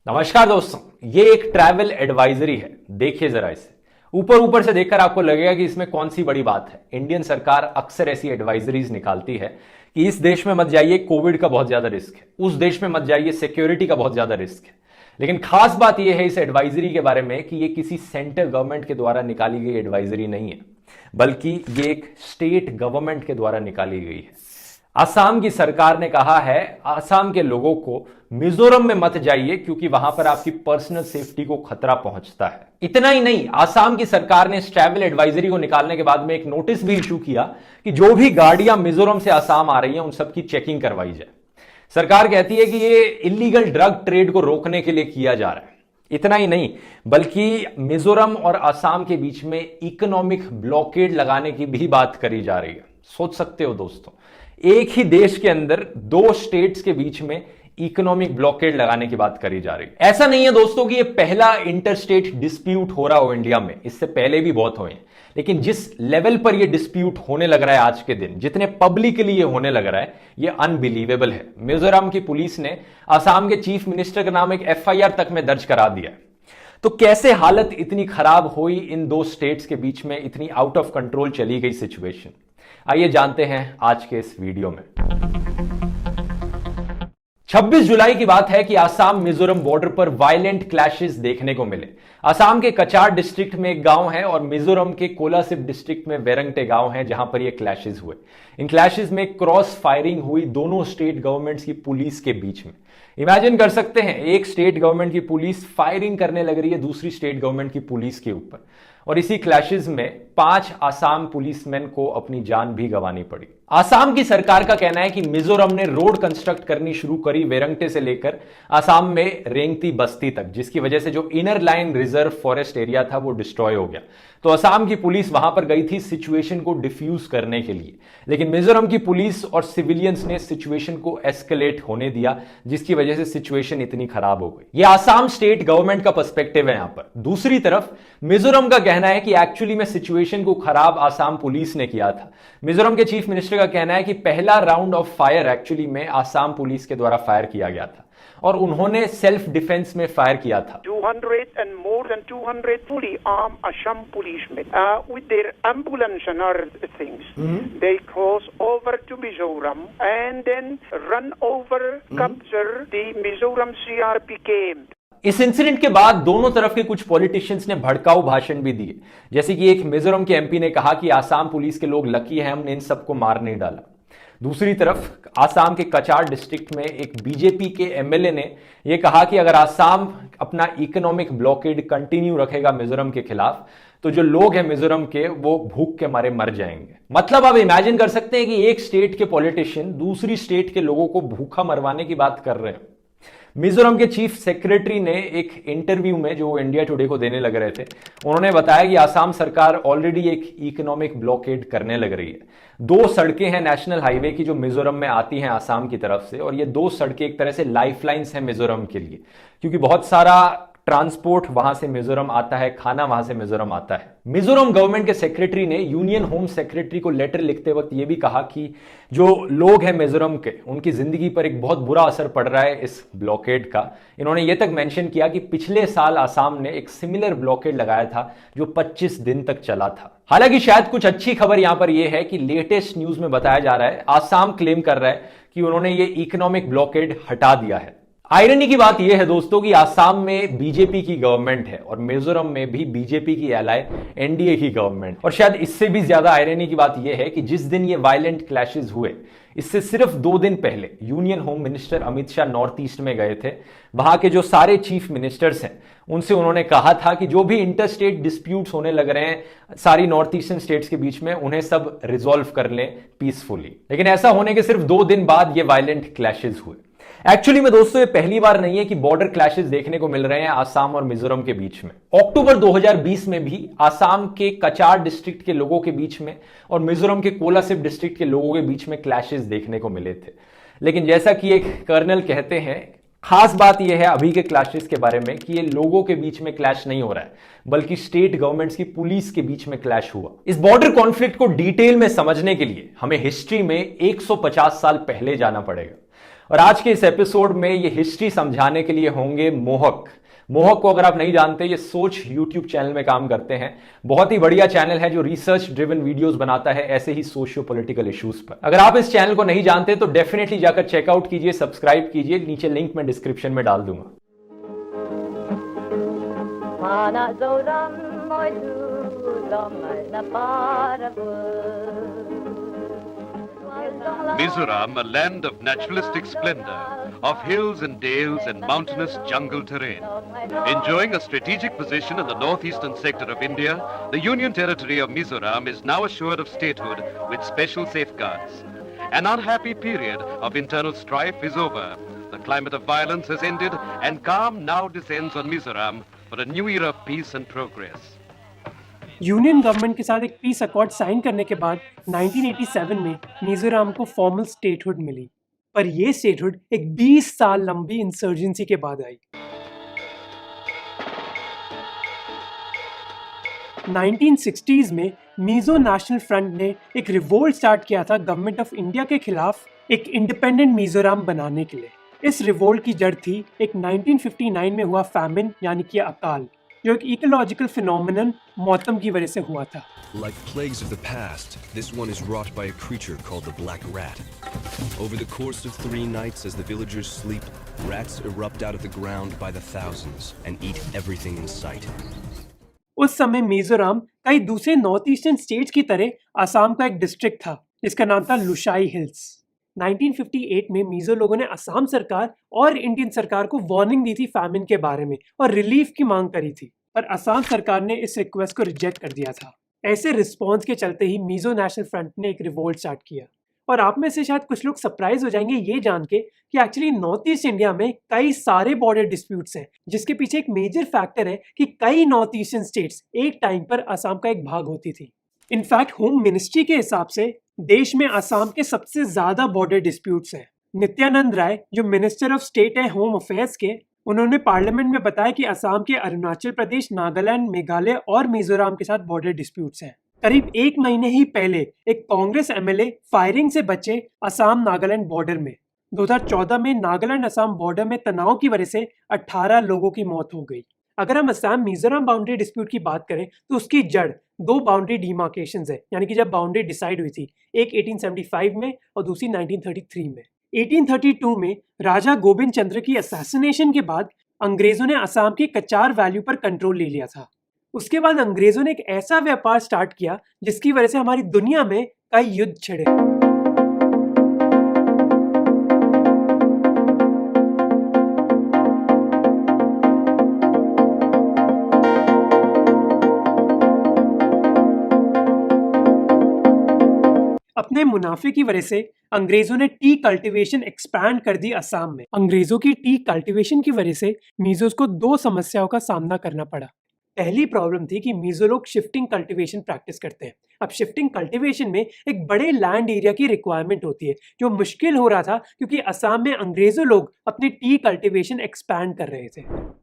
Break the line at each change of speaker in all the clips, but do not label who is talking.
नमस्कार दोस्तों, ये एक ट्रैवल एडवाइजरी है। देखिए जरा इसे ऊपर ऊपर से देखकर आपको लगेगा कि इसमें कौन सी बड़ी बात है। इंडियन सरकार अक्सर ऐसी एडवाइजरीज निकालती है कि इस देश में मत जाइए, कोविड का बहुत ज्यादा रिस्क है, उस देश में मत जाइए, सिक्योरिटी का बहुत ज्यादा रिस्क है। लेकिन खास बात यह है इस एडवाइजरी के बारे में कि ये किसी सेंट्रल गवर्नमेंट के द्वारा निकाली गई एडवाइजरी नहीं है, बल्कि ये एक स्टेट गवर्नमेंट के द्वारा निकाली गई है। असम की सरकार ने कहा है असम के लोगों को मिजोरम में मत जाइए क्योंकि वहां पर आपकी पर्सनल सेफ्टी को खतरा पहुंचता है। इतना ही नहीं, असम की सरकार ने इस ट्रैवल एडवाइजरी को निकालने के बाद में एक नोटिस भी इशू किया कि जो भी गाड़ियां मिजोरम से असम आ रही हैं उन सबकी चेकिंग करवाई जाए। सरकार कहती है कि ये इलीगल ड्रग ट्रेड को रोकने के लिए किया जा रहा है। इतना ही नहीं, बल्कि मिजोरम और असम के बीच में इकोनॉमिक ब्लॉकेड लगाने की भी बात करी जा रही है। सोच सकते हो दोस्तों, एक ही देश के अंदर दो स्टेट्स के बीच में इकोनॉमिक ब्लॉकेड लगाने की बात करी जा रही है। ऐसा नहीं है दोस्तों कि ये पहला इंटरस्टेट डिस्प्यूट हो रहा हो इंडिया में, इससे पहले भी बहुत हुए हैं। लेकिन जिस लेवल पर ये डिस्प्यूट होने लग रहा है आज के दिन, जितने पब्लिकली ये होने लग रहा है, ये अनबिलीवेबल है। मिजोरम की पुलिस ने असम के चीफ मिनिस्टर के नाम एक एफआईआर तक में दर्ज करा दिया। तो कैसे हालत इतनी खराब हुई इन दो स्टेट्स के बीच में, इतनी आउट ऑफ कंट्रोल चली गई सिचुएशन, आइए जानते हैं आज के इस वीडियो में। 26 जुलाई की बात है कि आसाम मिजोरम बॉर्डर पर वायलेंट क्लैशेस देखने को मिले। असम के कचार डिस्ट्रिक्ट में एक गांव है और मिजोरम के कोलासिब डिस्ट्रिक्ट में वेरंगटे गांव है जहां पर ये क्लैशेस हुए। इन क्लैशेस में क्रॉस फायरिंग हुई दोनों स्टेट गवर्नमेंट्स की पुलिस के बीच में। इमेजिन कर सकते हैं, एक स्टेट गवर्नमेंट की पुलिस फायरिंग करने लग रही है दूसरी स्टेट गवर्नमेंट की पुलिस के ऊपर, और इसी क्लैशेस में 5 आसाम पुलिसमैन को अपनी जान भी गंवानी पड़ी। आसाम की सरकार का कहना है कि मिजोरम ने रोड कंस्ट्रक्ट करनी शुरू करी वेरंगटे से लेकर आसाम में रेंगती बस्ती तक, जिसकी वजह से जो inner line reserve forest area था वो डिस्ट्रॉय हो गया। तो असम की पुलिस वहां पर गई थी सिचुएशन को डिफ्यूज करने के लिए, लेकिन मिजोरम की पुलिस और सिविलियंस ने सिचुएशन को एस्केलेट होने दिया, जिसकी वजह से सिचुएशन इतनी खराब हो गई। ये आसाम स्टेट गवर्नमेंट का पर्सपेक्टिव है यहां पर। दूसरी तरफ मिजोरम का कहना है कि एक्चुअली में सिचुएशन को खराब आसाम पुलिस ने किया था। मिजोरम के चीफ मिनिस्टर का कहना है कि पहला राउंड ऑफ फायर एक्चुअली में आसाम पुलिस के द्वारा फायर किया गया था और उन्होंने सेल्फ डिफेंस में फायर किया था।
200 and more than 200 fully armed Assam policemen with their ambulance and other things. They cross over to Mizoram and then run over, capture the Mizoram CRP camp.
इस incident के बाद दोनों तरफ के कुछ पॉलिटिशियंस ने भड़काऊ भाषण भी दिए, जैसे कि एक मिजोरम के एमपी ने कहा कि आसाम पुलिस के लोग लकी हैं, हमने इन सबको मार नहीं डाला। दूसरी तरफ आसाम के कचार डिस्ट्रिक्ट में एक बीजेपी के एमएलए ने यह कहा कि अगर आसाम अपना इकोनॉमिक ब्लॉकेड कंटिन्यू रखेगा मिजोरम के खिलाफ, तो जो लोग हैं मिजोरम के वो भूख के मारे मर जाएंगे। मतलब आप इमेजिन कर सकते हैं कि एक स्टेट के पॉलिटिशियन दूसरी स्टेट के लोगों को भूखा मरवाने की बात कर रहे हैं। मिजोरम के चीफ सेक्रेटरी ने एक इंटरव्यू में जो इंडिया टुडे को देने लग रहे थे, उन्होंने बताया कि आसाम सरकार ऑलरेडी एक इकोनॉमिक ब्लॉकेड करने लग रही है। 2 सड़कें हैं नेशनल हाईवे की जो मिजोरम में आती हैं आसाम की तरफ से, और ये 2 सड़कें एक तरह से लाइफलाइंस हैं मिजोरम के लिए, क्योंकि बहुत सारा ट्रांसपोर्ट वहां से मिजोरम आता है, खाना वहां से मिजोरम आता है। मिजोरम गवर्नमेंट के सेक्रेटरी ने यूनियन होम सेक्रेटरी को लेटर लिखते वक्त यह भी कहा कि जो लोग हैं मिजोरम के, उनकी जिंदगी पर एक बहुत बुरा असर पड़ रहा है इस ब्लॉकेड का। इन्होंने यह तक मेंशन किया कि पिछले साल आसाम ने एक सिमिलर ब्लॉकेड लगाया था जो 25 दिन तक चला था। हालांकि शायद कुछ अच्छी खबर यहां पर यह है कि लेटेस्ट न्यूज में बताया जा रहा है, आसाम क्लेम कर रहा है कि उन्होंने ये इकोनॉमिक ब्लॉकेड हटा दिया है। आयरनी की बात यह है दोस्तों कि आसाम में बीजेपी की गवर्नमेंट है और मिजोरम में भी बीजेपी की एलाय एनडीए की गवर्नमेंट। और शायद इससे भी ज्यादा आयरनी की बात यह है कि जिस दिन ये वायलेंट क्लैशेस हुए, इससे सिर्फ 2 दिन पहले union home minister Amit Shah north east में गए थे। वहां के जो सारे चीफ मिनिस्टर्स हैं उनसे उन्होंने कहा था कि जो भी इंटरस्टेट डिस्प्यूट्स होने लग रहे हैं सारी नॉर्थ ईस्टर्न स्टेट्स के बीच में, उन्हें सब रिजॉल्व कर लें पीसफुली। लेकिन ऐसा होने के सिर्फ 2 दिन बाद ये वायलेंट क्लैशेस हुए। एक्चुअली में दोस्तों ये पहली बार नहीं है कि बॉर्डर क्लैशेस देखने को मिल रहे हैं आसाम और मिजोरम के बीच में। अक्टूबर 2020 में भी आसाम के कचार डिस्ट्रिक्ट के लोगों के बीच में और मिजोरम के कोलासिब डिस्ट्रिक्ट के लोगों के बीच में क्लैशेस देखने को मिले थे। लेकिन जैसा कि एक कर्नल कहते हैं, खास बात यह है अभी के क्लैशेस के बारे में कि ये लोगों के बीच में क्लैश नहीं हो रहा है, बल्कि स्टेट गवर्नमेंट्स की पुलिस के बीच में क्लैश हुआ। इस बॉर्डर कॉन्फ्लिक्ट को डिटेल में समझने के लिए हमें हिस्ट्री में 150 साल पहले जाना पड़ेगा। और आज के इस एपिसोड में ये हिस्ट्री समझाने के लिए होंगे मोहक। मोहक को अगर आप नहीं जानते, ये सोच यूट्यूब चैनल में काम करते हैं। बहुत ही बढ़िया चैनल है जो रिसर्च ड्रिवन वीडियोस बनाता है ऐसे ही सोशियो पॉलिटिकल इश्यूज पर। अगर आप इस चैनल को नहीं जानते तो डेफिनेटली जाकर चेकआउट कीजिए, सब्सक्राइब कीजिए, नीचे लिंक मैं डिस्क्रिप्शन में डाल दूंगा।
Mizoram, a land of naturalistic splendor, of hills and dales and mountainous jungle terrain. Enjoying a strategic position in the northeastern sector of India, the Union Territory of Mizoram is now assured of statehood with special safeguards. An unhappy period of internal strife is over. The climate of violence has ended and calm now descends on Mizoram for a new era of peace and progress.
Union government के साथ एक peace accord sign करने के बाद 1987 में मिजोरम को formal statehood मिली, पर यह स्टेटहुड एक 20 साल लंबी इंसर्जेंसी के बाद आई। 1960s में मिजो नेशनल फ्रंट ने एक रिवोल्ट स्टार्ट किया था गवर्नमेंट ऑफ इंडिया के खिलाफ एक इंडिपेंडेंट मिजोरम बनाने के लिए। इस रिवोल्ट की जड़ थी एक 1959 में हुआ फैमिन यानी कि अकाल, जो एक इकोलॉजिकल फिनोमिनन मौसम की वजह से हुआ था।
Like plagues of the past, this one is wrought by a creature called the black rat. Over the course of 3 nights as the villagers sleep, rats erupt out of the ground by the thousands and eat everything in sight.
उस समय मिजोरम कई दूसरे north eastern states की तरह असम का एक district था जिसका नाम था लुशाई हिल्स। 1958 में मिजो लोगों ने असम सरकार और इंडियन सरकार को वार्निंग दी थी फैमिन के बारे में और रिलीफ की मांग करी थी, पर असम सरकार ने इस रिक्वेस्ट को रिजेक्ट कर दिया था। ऐसे रिस्पॉन्स के चलते ही मिजो नेशनल फ्रंट ने एक रिवोल्ट स्टार्ट किया। और आप में से शायद कुछ लोग सरप्राइज हो जाएंगे ये जान के कि एक्चुअली नॉर्थ ईस्ट इंडिया में कई सारे बॉर्डर डिस्प्यूट्स हैं, जिसके पीछे एक मेजर फैक्टर है कि कई नॉर्थ ईस्टर्न स्टेट्स एक टाइम पर असम का एक भाग होती थी। इनफैक्ट होम मिनिस्ट्री के हिसाब से देश में असम के सबसे ज्यादा बॉर्डर डिस्प्यूट्स हैं। नित्यानंद राय जो मिनिस्टर ऑफ स्टेट है होम अफेयर्स के, उन्होंने पार्लियामेंट में बताया कि असम के अरुणाचल प्रदेश, नागालैंड, मेघालय और मिजोरम के साथ बॉर्डर डिस्प्यूट्स हैं। करीब 1 महीने ही पहले एक कांग्रेस एमएलए फायरिंग से बचे असम नागालैंड बॉर्डर में। 2014 में नागालैंड असम बॉर्डर में तनाव की वजह से 18 लोगों की मौत हो गई। अगर हम असम मिजोरम बाउंड्री डिस्प्यूट की बात करें तो उसकी जड़ 2 बाउंड्री डिमार्केशंस है, यानी कि जब बाउंड्री डिसाइड हुई थी, एक 1875 में और दूसरी 1933 में। 1832 में राजा गोविंद चंद्र की असैसिनेशन के बाद अंग्रेजों ने असम की कचार वैल्यू पर कंट्रोल ले लिया था। उसके बाद अंग्रेजों ने एक ऐसा व्यापार स्टार्ट किया जिसकी वजह से हमारी दुनिया में कई युद्ध छिड़े। अपने मुनाफे की वजह से अंग्रेजों ने टी कल्टीवेशन एक्सपैंड कर दी असम में। अंग्रेजों की टी कल्टीवेशन की वजह से मिजोस को 2 समस्याओं का सामना करना पड़ा। पहली प्रॉब्लम थी कि मिजो लोग शिफ्टिंग कल्टीवेशन प्रैक्टिस करते हैं। अब शिफ्टिंग कल्टीवेशन में एक बड़े लैंड एरिया की रिक्वायरमेंट होती है, जो मुश्किल हो रहा था क्योंकि असम में अंग्रेजों लोग अपनी टी कल्टीवेशन एक्सपैंड कर रहे थे।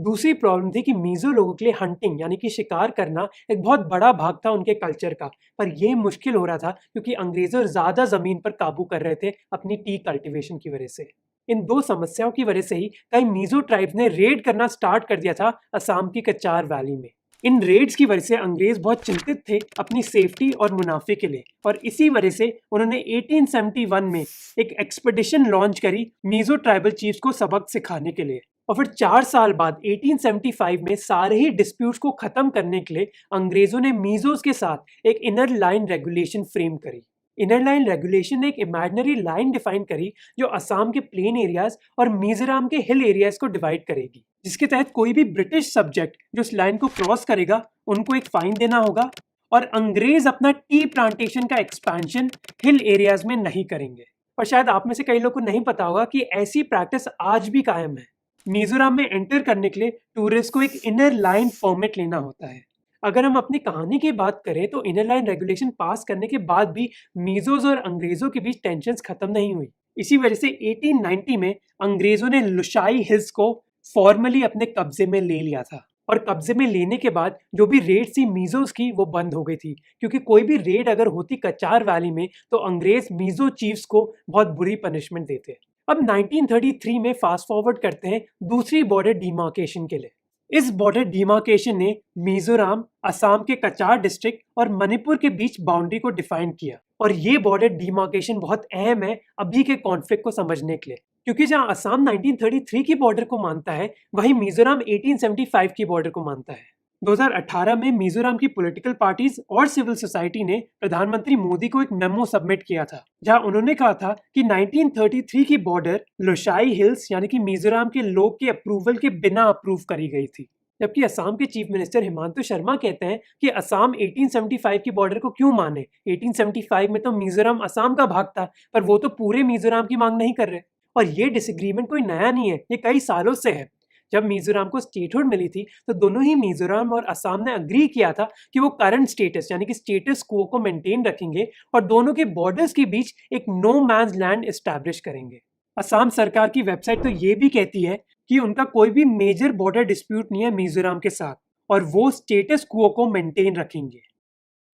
दूसरी प्रॉब्लम थी कि मिजो लोगों के लिए हंटिंग यानी कि शिकार करना एक बहुत बड़ा भाग था उनके कल्चर का, पर यह मुश्किल हो रहा था क्योंकि अंग्रेजों ज्यादा जमीन पर काबू कर रहे थे अपनी टी कल्टीवेशन की वजह से। इन 2 समस्याओं की वजह से ही कई मिजो ट्राइब्स ने रेड करना स्टार्ट कर दिया था असम की कचार वैली में। इन रेड्स की वजह से अंग्रेज बहुत चिंतित थे अपनी सेफ्टी और मुनाफे के लिए, और इसी वजह से उन्होंने 1871 में एक एक्सपेडिशन लॉन्च करी मिजो ट्राइबल चीफ्स को सबक सिखाने के लिए। और फिर 4 साल बाद 1875 में सारे ही डिस्प्यूट्स को खत्म करने के लिए अंग्रेजों ने मिजोस के साथ एक इनर लाइन रेगुलेशन फ्रेम करी। इनर लाइन रेगुलेशन ने एक इमेजिनरी लाइन डिफाइन करी जो असम के प्लेन एरियाज और मिजोरम के हिल एरियाज को डिवाइड करेगी, जिसके तहत कोई भी ब्रिटिश सब्जेक्ट जो इस लाइन को क्रॉस करेगा उनको एक फाइन देना होगा, और अंग्रेज अपना टी प्लांटेशन का एक्सपेंशन हिल एरियाज में नहीं करेंगे। और शायद आप में से कई लोगों को नहीं पता होगा कि ऐसी प्रैक्टिस आज भी कायम है। मिजोरम में एंटर करने के लिए टूरिस्ट को एक इनर लाइन परमिट लेना होता है। अगर हम अपनी कहानी की बात करें तो इनर लाइन रेगुलेशन पास करने के बाद भी मिजोस और अंग्रेजों के बीच टेंशन्स खत्म नहीं हुई। इसी वजह से 1890 में अंग्रेजों ने लुशाई हिल्स को फॉर्मली अपने कब्जे में ले लिया था, और कब्जे में लेने के बाद जो भी रेड थी मिजोस की वो बंद हो गई थी, क्योंकि कोई भी रेड अगर होती कचार वैली में तो अंग्रेज मिजो चीफ्स को बहुत बुरी पनिशमेंट देते। अब 1933 में फास्ट फॉरवर्ड करते हैं दूसरी बॉर्डर डिमार्केशन के लिए। इस बॉर्डर डिमार्केशन ने मिजोरम, असम के कचार डिस्ट्रिक्ट और मणिपुर के बीच बाउंड्री को डिफाइन किया। और ये बॉर्डर डिमार्केशन बहुत अहम है अभी के कॉन्फ्लिक्ट को समझने के लिए, क्योंकि जहां असम 1933 की बॉर्डर को मानता है, वहीं मिजोरम 1875 की बॉर्डर को मानता है। 2018 में मिजोरम की पॉलिटिकल पार्टीज और सिविल सोसाइटी ने प्रधानमंत्री मोदी को एक मेमो सबमिट किया था, जहां उन्होंने कहा था कि 1933 की बॉर्डर लोशाई हिल्स यानी कि मिजोरम के लोग के अप्रूवल के बिना अप्रूव करी गई थी। जबकि असम के चीफ मिनिस्टर हिमांशु शर्मा कहते हैं कि असम 1875 की बॉर्डर को क्यों माने, 1875 में तो मिजोरम असम का भाग था, पर वो तो पूरे मिजोरम की मांग नहीं कर रहे। और ये डिसएग्रीमेंट कोई नया नहीं है, ये कई सालों से है। जब मिजोरम को स्टेटहुड मिली थी तो दोनों ही मिजोरम और असम ने अग्री किया था कि वो करंट स्टेटस यानी कि स्टेटस क्वो को मेंटेन रखेंगे और दोनों के बॉर्डर्स के बीच एक नो मैन्स लैंड एस्टैब्लिश करेंगे। असम सरकार की वेबसाइट तो ये भी कहती है कि उनका कोई भी मेजर बॉर्डर डिस्प्यूट नहीं है मिजोरम के साथ और वो स्टेटस क्वो को मेंटेन रखेंगे।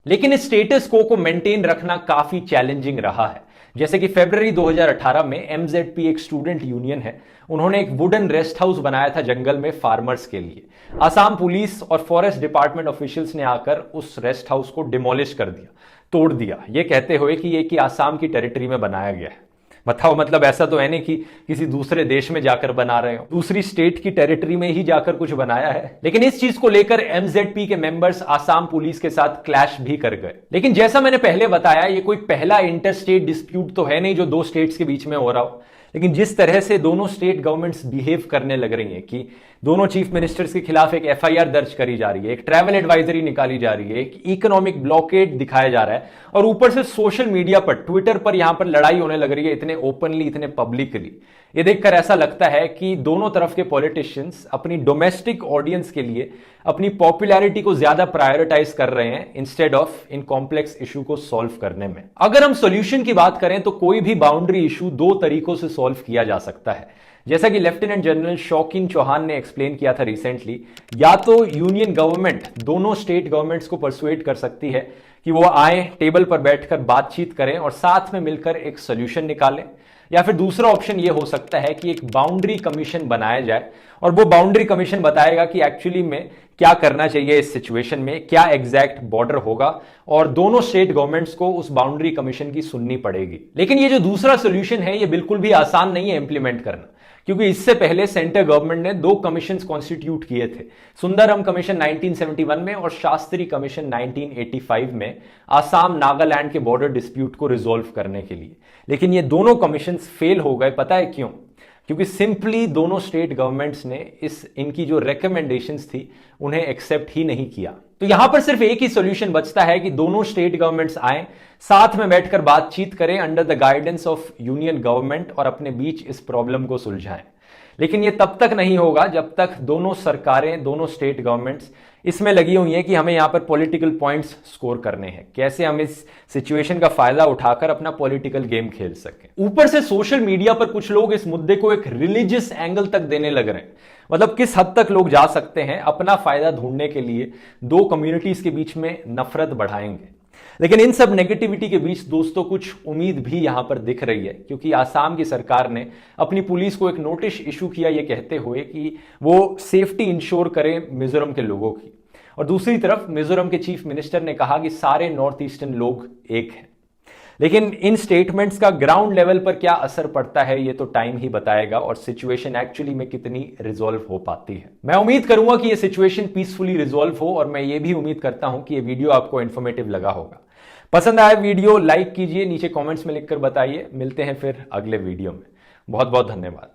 लेकिन इस स्टेटस को मेंटेन रखना काफी चैलेंजिंग रहा है। जैसे कि फरवरी 2018 में एमजेडपी एक स्टूडेंट यूनियन है, उन्होंने एक वुडन रेस्ट हाउस बनाया था जंगल में फार्मर्स के लिए। असम पुलिस और फॉरेस्ट डिपार्टमेंट ऑफिशियल्स ने आकर उस रेस्ट हाउस को डिमोलिश कर दिया, तोड़ दिया, ये कहते हुए कि ये कि असम की टेरिटरी में बनाया गया है। बताओ, मतलब ऐसा तो है नहीं कि किसी दूसरे देश में जाकर बना रहे हो, दूसरी स्टेट की टेरिटरी में ही जाकर कुछ बनाया है। लेकिन इस चीज को लेकर एमजेडपी के मेंबर्स असम पुलिस के साथ क्लैश भी कर गए। लेकिन जैसा मैंने पहले बताया, ये कोई पहला इंटर स्टेट डिस्प्यूट तो है नहीं जो दो स्टेट्स के बीच में हो रहा हो। लेकिन जिस तरह से दोनों स्टेट गवर्नमेंट्स बिहेव करने लग रही हैं कि दोनों चीफ मिनिस्टर्स के खिलाफ एक एफआईआर दर्ज करी जा रही है, एक ट्रैवल एडवाइजरी निकाली जा रही है, एक इकोनॉमिक ब्लॉकेड दिखाया जा रहा है और ऊपर से सोशल मीडिया पर, ट्विटर पर यहां पर लड़ाई होने लग रही है इतने ओपनली, इतने पब्लिकली। ये देखकर ऐसा लगता है कि दोनों तरफ के पॉलिटिशियंस अपनी डोमेस्टिक ऑडियंस के लिए अपनी पॉपुलैरिटी को ज्यादा प्रायोरिटाइज कर रहे हैं instead of in complex issue को सॉल्व करने में। अगर हम सॉल्यूशन की बात करें तो कोई भी बाउंड्री इशू दो तरीकों से सॉल्व किया जा सकता है। जैसा कि लेफ्टिनेंट जनरल शौकीन चौहान ने एक्सप्लेन किया था रिसेंटली, या तो यूनियन गवर्नमेंट दोनों स्टेट गवर्नमेंट्स को परसुएट कर सकती है कि वो आए, टेबल पर बैठकर बातचीत करें और साथ में मिलकर एक सोल्यूशन निकालें, या फिर दूसरा ऑप्शन ये हो सकता है कि एक बाउंड्री कमीशन बनाया जाए और वो बाउंड्री कमीशन बताएगा कि एक्चुअली में क्या करना चाहिए इस सिचुएशन में, क्या एग्जैक्ट बॉर्डर होगा और दोनों स्टेट गवर्नमेंट्स को उस बाउंड्री कमीशन की सुननी पड़ेगी। लेकिन ये जो दूसरा सोल्यूशन है ये बिल्कुल भी आसान नहीं है इंप्लीमेंट करना, क्योंकि इससे पहले सेंट्रल गवर्नमेंट ने दो कमीशंस कॉन्स्टिट्यूट किए थे, सुंदरम कमीशन 1971 में और शास्त्री कमीशन 1985 में, आसाम नागालैंड के बॉर्डर डिस्प्यूट को रिजोल्व करने के लिए। लेकिन ये दोनों कमीशंस फेल हो गए। पता है क्यों? क्योंकि सिंपली दोनों स्टेट गवर्नमेंट्स ने इनकी जो रिकमेंडेशंस थी उन्हें एक्सेप्ट ही नहीं किया। तो यहां पर सिर्फ एक ही सॉल्यूशन बचता है कि दोनों स्टेट गवर्नमेंट्स आए, साथ में बैठकर बातचीत करें under the guidance of union government और अपने बीच इस प्रॉब्लम को सुलझाएं। लेकिन ये तब तक नहीं होगा जब तक दोनों सरकारें, दोनों स्टेट गवर्नमेंट्स इसमें लगी हुई हैं कि हमें यहां पर पॉलिटिकल पॉइंट्स स्कोर करने हैं, कैसे हम इस सिचुएशन का फायदा उठाकर अपना पॉलिटिकल गेम खेल सकें। ऊपर से सोशल मीडिया पर कुछ लोग इस मुद्दे को एक रिलीजियस एंगल तक देने लग रहे हैं। मतलब किस हद तक लोग जा सकते हैं अपना फायदा ढूंढने के लिए दो कम्युनिटीज के बीच में नफरत बढ़ाएंगे। लेकिन इन सब नेगेटिविटी के बीच दोस्तों कुछ उम्मीद भी यहां पर दिख रही है, क्योंकि आसाम की सरकार ने अपनी पुलिस को एक नोटिस इशू किया ये कहते हुए कि वो सेफ्टी इंश्योर करें मिजोरम के लोगों की। और दूसरी तरफ मिजोरम के चीफ मिनिस्टर ने कहा कि सारे नॉर्थ ईस्टर्न लोग एक हैं। लेकिन इन स्टेटमेंट्स का ग्राउंड लेवल पर क्या असर पड़ता है ये तो टाइम ही बताएगा और सिचुएशन एक्चुअली में कितनी रिजॉल्व हो पाती है। मैं उम्मीद करूंगा कि ये सिचुएशन पीसफुली रिजॉल्व हो और मैं ये भी उम्मीद करता हूं कि ये वीडियो आपको इन्फॉर्मेटिव लगा होगा। पसंद आया वीडियो लाइक कीजिए, नीचे कमेंट्स में लिखकर बताइए। मिलते हैं फिर अगले वीडियो में। बहुत बहुत धन्यवाद।